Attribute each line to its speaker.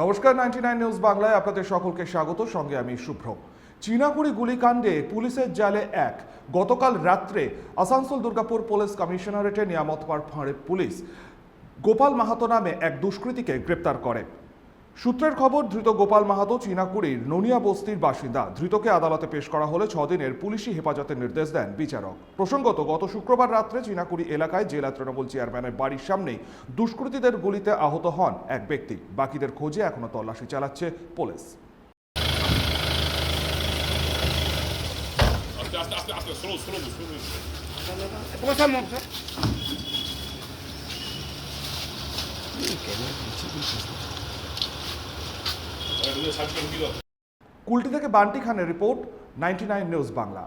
Speaker 1: নমস্কার, 99 নিউজ বাংলায় আপনাদের সকলকে স্বাগত। সঙ্গে আমি শুভ্র। চীনাকুড়ি গুলিকাণ্ডে পুলিশের জালে এক। গতকাল রাত্রে আসানসোল দুর্গাপুর পুলিশ কমিশনারেটে নিয়ামতপাড় ফাঁড়ির পুলিশ গোপাল মাহাতো নামে এক দুষ্কৃতীকে গ্রেপ্তার করে। সূত্রের খবর, ধৃত গোপাল মাহাতো চীনাকুড়ির ননিয়া বস্তির বাসিন্দা। ধৃতকে আদালতে পেশ করা হলে 6 দিনের পুলিশি হেফাজতের নির্দেশ দেন বিচারক। প্রসঙ্গত, গত শুক্রবার রাত্রে চীনাকুড়ি এলাকায় জেলা তৃণমূল চেয়ারম্যানের বাড়ির সামনেই দুষ্কৃতীদের গুলিতে আহত হন এক ব্যক্তি। বাকিদের খোঁজে এখনো তল্লাশি চালাচ্ছে পুলিশ। কুলটি থেকে বান্টি খানের রিপোর্ট, 99 নিউজ বাংলা।